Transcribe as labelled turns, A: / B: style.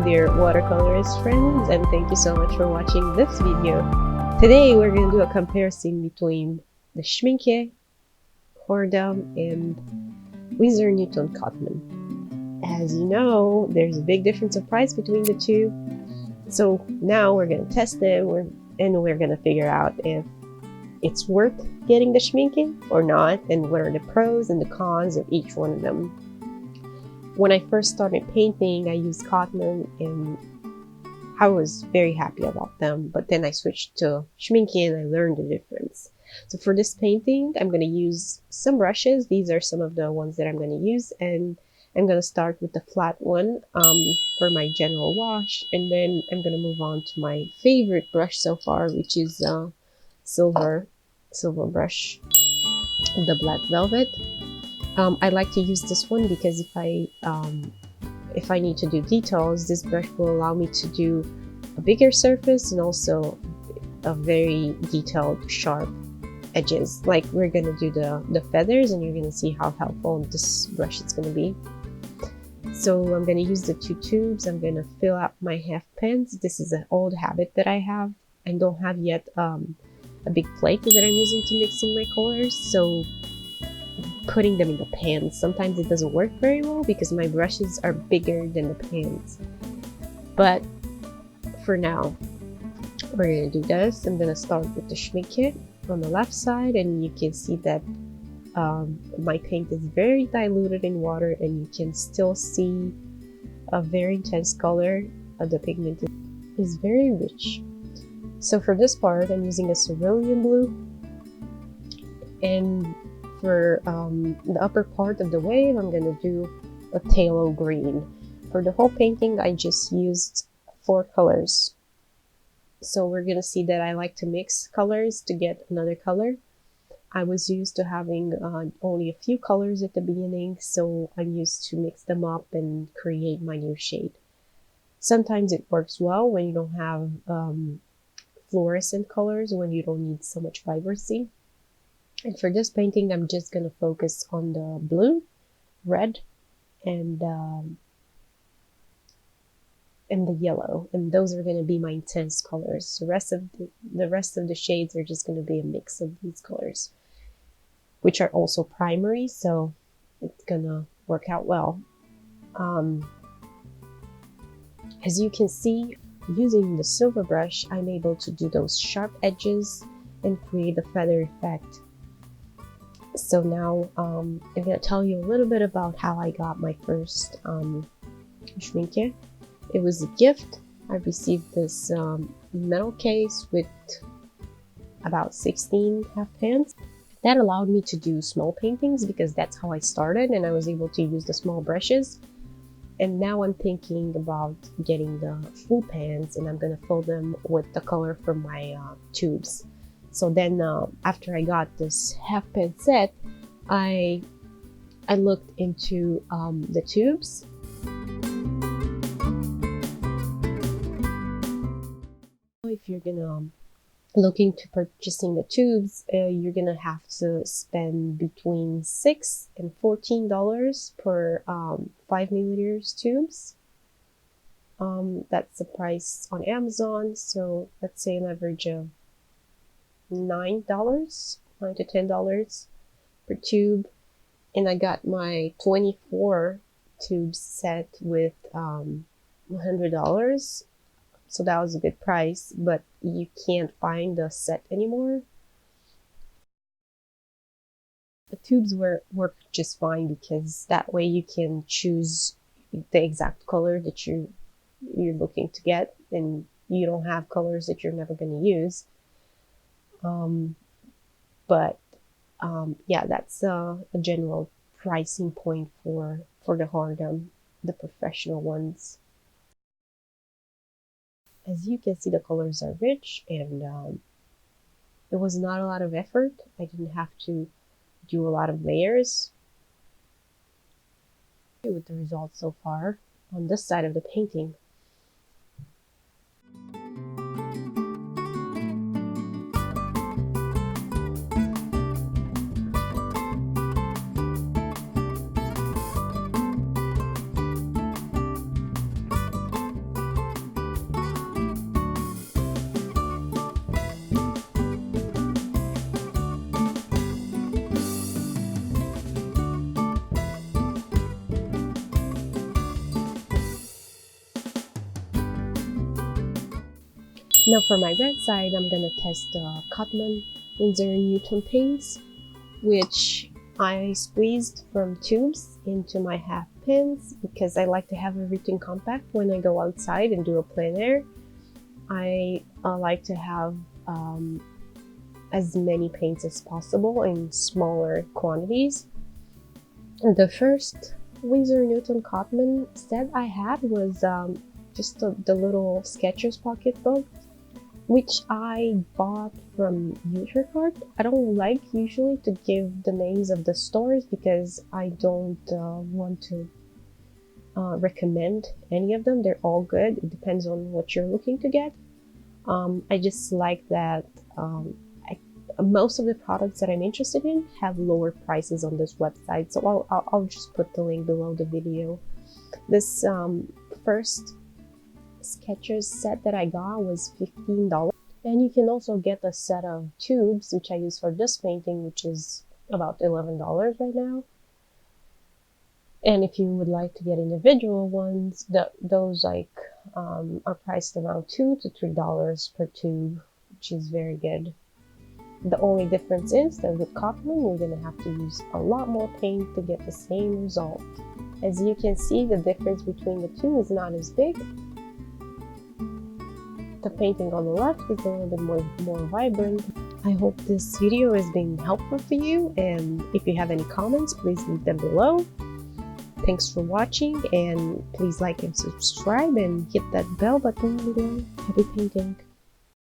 A: dear watercolorist friends, and thank you so much for watching this video. Today we're going to do a comparison between the Schmincke Horadam and Winsor and Newton Cotman. As you know, there's a big difference of price between the two, so now we're going to test them and we're going to figure out if it's worth getting the Schminke or not, and what are the pros and the cons of each one of them. When I first started painting, I used Cotman and I was very happy about them, but then I switched to Schminke and I learned the difference. So for this painting, I'm going to use some brushes. These are some of the ones that I'm going to use, and I'm going to start with the flat one for my general wash, and then I'm going to move on to my favorite brush so far, which is silver brush, the black velvet. I like to use this one because if I need to do details, this brush will allow me to do a bigger surface and also a very detailed, sharp edges. Like we're gonna do the feathers, and you're gonna see how helpful this brush is gonna be. So I'm gonna use the two tubes. I'm gonna fill out my half pans. This is an old habit that I have. I don't have yet a big plate that I'm using to mixing my colors, so putting them in the pans, sometimes it doesn't work very well because my brushes are bigger than the pans. But for now, we're gonna do this. I'm gonna start with the Schminke on the left side, and you can see that my paint is very diluted in water, and you can still see a very intense color. The pigment is very rich. So for this part, I'm using a cerulean blue, and for the upper part of the wave, I'm going to do a phthalo green. For the whole painting, I just used 4 colors. So we're going to see that I like to mix colors to get another color. I was used to having only a few colors at the beginning, so I'm used to mix them up and create my new shade. Sometimes it works well when you don't have fluorescent colors, when you don't need so much vibrancy. And for this painting, I'm just going to focus on the blue, red, and the yellow, and those are going to be my intense colors. The rest of the shades are just going to be a mix of these colors, which are also primary, so it's going to work out well. As you can see, using the silver brush, I'm able to do those sharp edges and create the feather effect. So now I'm going to tell you a little bit about how I got my first Schminke. It was a gift. I received this metal case with about 16 half pans. That allowed me to do small paintings because that's how I started, and I was able to use the small brushes. And now I'm thinking about getting the full pans, and I'm going to fill them with the color from my tubes. So then after I got this half pan set, I looked into the tubes. If you're gonna look into purchasing the tubes, you're gonna have to spend between $6 and $14 per 5 milliliters tubes. That's the price on Amazon, so let's say an average of $9 to $10 per tube. And I got my 24 tubes set with $100, so that was a good price, but you can't find the set anymore. The tubes work just fine because that way you can choose the exact color that you're looking to get, and you don't have colors that you're never going to use. Yeah, that's a general pricing point for the Horadam, the professional ones. As you can see, the colors are rich, and it was not a lot of effort. I didn't have to do a lot of layers. With the results so far on this side of the painting. Now for my red side, I'm gonna test the Cotman Winsor and Newton paints, which I squeezed from tubes into my half pins because I like to have everything compact when I go outside and do a plein air. I like to have as many paints as possible in smaller quantities. The first Winsor and Newton Cotman set I had was just the little Sketchers pocketbook, which I bought from Utercart. I don't like usually to give the names of the stores because I don't want to recommend any of them. They're all good. It depends on what you're looking to get. I just like that most of the products that I'm interested in have lower prices on this website, so I'll just put the link below the video. This first Sketchers set that I got was $15, and you can also get a set of tubes, which I use for this painting, which is about $11 right now. And if you would like to get individual ones, those like are priced around $2 to $3 per tube, which is very good. The only difference is that with Cotman, you're going to have to use a lot more paint to get the same result. As you can see, the difference between the two is not as big. The painting on the left is a little bit more vibrant. I hope this video has been helpful for you, and if you have any comments, please leave them below. Thanks for watching, and please like and subscribe and hit that bell button below. Happy painting!